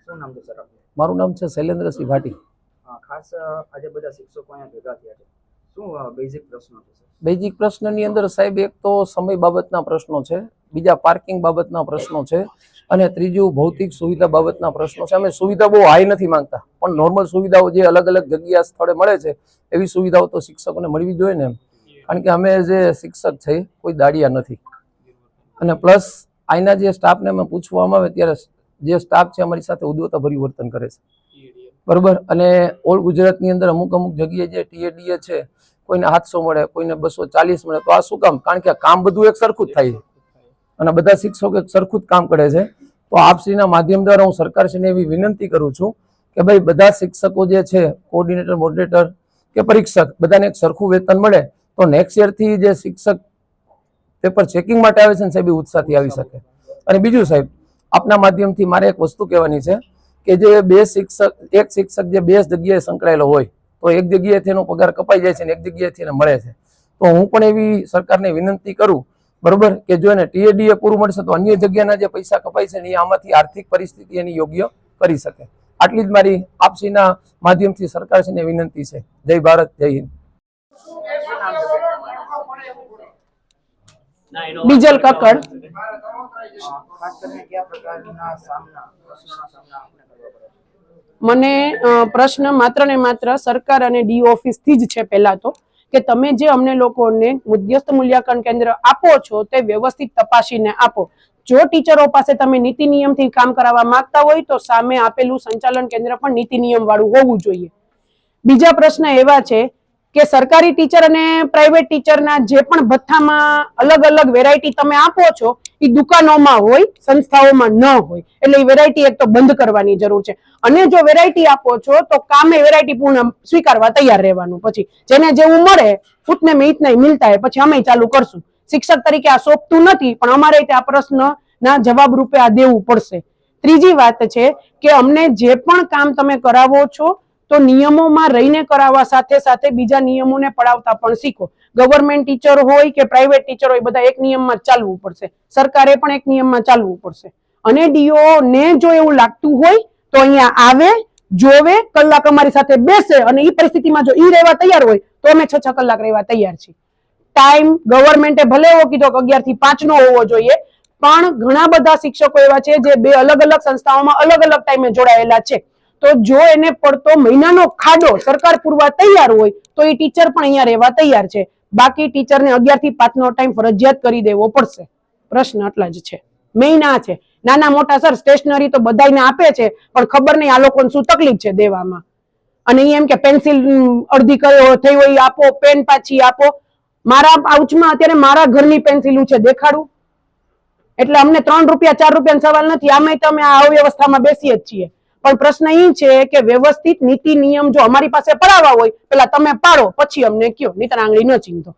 શું નામ છે સર આપનું? મારું નામ છે શૈલેન્દ્રસિંહ ભાટી. ખાસ આજે બધા શિક્ષકો અહીંયા ભેગા થયા છે, શું બેઝિક પ્રશ્નો છે સર? બેઝિક પ્રશ્નની અંદર સાહેબ એક તો સમય બાબતના પ્રશ્નો છે, બીજા પાર્કિંગ બાબતના પ્રશ્નો છે અને ત્રીજું ભૌતિક સુવિધા બાબતના પ્રશ્નો છે. અમે સુવિધા બહુ હાઈ નથી માંગતા, પણ નોર્મલ સુવિધાઓ જે અલગ અલગ જગ્યા સ્થળે મળે છે એવી સુવિધાઓ તો શિક્ષકોને મળવી જોઈએ ને એમ. કારણ કે અમે જે શિક્ષક છે કોઈ દાડિયા નથી. અને પ્લસ અહીંના જે સ્ટાફને અમે પૂછવામાં આવે ત્યારે જે સ્ટાફ છે અમારી સાથે ઉદ્ધતભર્યું વર્તન કરે છે, બરોબર. અને ઓલ ગુજરાતની અંદર અમુક અમુક જગ્યાએ જે ટીએડીએ છે કોઈને 700 મળે, કોઈને 240 મળે. તો આ શું કામ? કારણ કે કામ બધું એક સરખું જ થાય અને બધા શિક્ષકો એક સરખું જ કામ કરે છે. તો આપશ્રીના માધ્યમ દ્વારા હું સરકારશ્રીને એવી વિનંતી કરું છું કે ભાઈ બધા શિક્ષકો જે છે, કોઓર્ડિનેટર, મોડરેટર કે પરીક્ષક, બધાને એક સરખું વેતન મળે તો નેક્સ્ટ યરથી જે શિક્ષક પેપર ચેકિંગ માટે આવે છે ને સાહેબ, ઉત્સાહથી આવી શકે. અને બીજું સાહેબ, આપના માધ્યમથી મારે એક વસ્તુ કહેવાની છે કે જે એક શિક્ષક જે 2 જગ્યાએ સંકળાયેલો હોય તો એક જગ્યાએથી એનો પગાર કપાઈ જાય છે ને એક જગ્યાએથી એને મળે છે. તો હું પણ એવી સરકારને વિનંતી કરું, બરોબર, કે જો એને ટીએડીએ પૂરું મળશે તો અન્ય જગ્યાના જે પૈસા કપાય છે ને એ આમાંથી આર્થિક પરિસ્થિતિ એની યોગ્ય કરી શકે. આટલી જ મારી આપશ્રીના માધ્યમથી સરકારશ્રીને વિનંતી છે. જય ભારત, જય હિન્દ. બીજલ કક્કડ. ખાસ કરીને કયા પ્રકારના પ્રશ્નોના સામના આપણે કરવા પડે છે? મને પ્રશ્ન માત્ર ને માત્ર સરકાર અને ડીઓ ઓફિસથી જ છે. પહેલા તો કે તમે જે અમને લોકોને મધ્યસ્થ મૂલ્યાંકન કેન્દ્ર આપો છો તે વ્યવસ્થિત તપાસીને આપો. જો ટીચરો પાસે તમે નીતિ નિયમથી કામ કરાવવા માંગતા હોય તો સામે આપેલું સંચાલન કેન્દ્ર પણ નીતિ નિયમ વાળું હોવું જોઈએ. બીજા પ્રશ્ન એવા છે કે સરકારી ટીચર અને પ્રાઇવેટ ટીચરના જે પણ ભથ્થામાં અલગ અલગ વેરાયટી તમે આપો છો એ દુકાનોમાં હોય, સંસ્થાઓમાં ન હોય. એટલે એ વેરાયટી એક તો બંધ કરવાની જરૂર છે. અને જો વેરાયટી આપો છો તો કામે વેરાયટી પૂર્ણ સ્વીકારવા તૈયાર રહેવાનું. પછી જેને જેવું મળે ઉતને મેં ઇતના મિલતા હે, પછી અમે ચાલુ કરશું. શિક્ષક તરીકે આ સોંપતું નથી, પણ અમારે આ પ્રશ્નના જવાબ રૂપે આ દેવું પડશે. ત્રીજી વાત છે કે અમને જે પણ કામ તમે કરાવો છો તો નિયમોમાં રહીને કરાવવા સાથે સાથે બીજા નિયમોને પડાવતા પણ શીખો. ગવર્મેન્ટ ટીચર હોય કે પ્રાઇવેટ ટીચર હોય, બધા એક નિયમમાં ચાલવું પડશે. સરકારે પણ એક નિયમમાં ચાલવું પડશે. અને ડીઓ ને જો એવું લાગતું હોય તો અહીંયા આવે, જોવે, કલાક અમારી સાથે બેસે અને એ પરિસ્થિતિમાં જો ઈ રહેવા તૈયાર હોય તો અમે 6 કલાક રહેવા તૈયાર છીએ. ટાઈમ ગવર્મેન્ટે ભલે એવો કીધો કે 11 થી 5 નો હોવો જોઈએ, પણ ઘણા બધા શિક્ષકો એવા છે જે 2 અલગ અલગ સંસ્થાઓમાં અલગ અલગ ટાઈમે જોડાયેલા છે. તો જો એને પડતો મહિનાનો ખાડો સરકાર પૂરવા તૈયાર હોય તો એ ટીચર પણ અહીંયા રહેવા તૈયાર છે. બાકી ટીચરને 11 થી 5 નો ટાઈમ ફરજિયાત કરી દેવો પડશે. પ્રશ્ન આટલા જ છે. મેઇન આ છે. નાના મોટા સર સ્ટેશનરી તો બધાને આપે છે, પણ ખબર નહીં આ લોકોને શું તકલીફ છે દેવામાં. અને એમ કે પેન્સિલ અડધી થઈ હોય આપો, પેન પાછી આપો. મારા પાઉચમાં અત્યારે મારા ઘરની પેન્સિલું છે, દેખાડું? એટલે અમને 3 રૂપિયા 4 રૂપિયાનો સવાલ નથી. આમાં તમે આ અવ્યવસ્થામાં બેસીએ જ છીએ. પણ પ્રશ્ન એ છે કે વ્યવસ્થિત નીતિ નિયમ જો અમારી પાસે પડાવવા હોય પેલા તમે પાડો, પછી અમને કયો, નહીં તો આંગળી ન ચીંધો.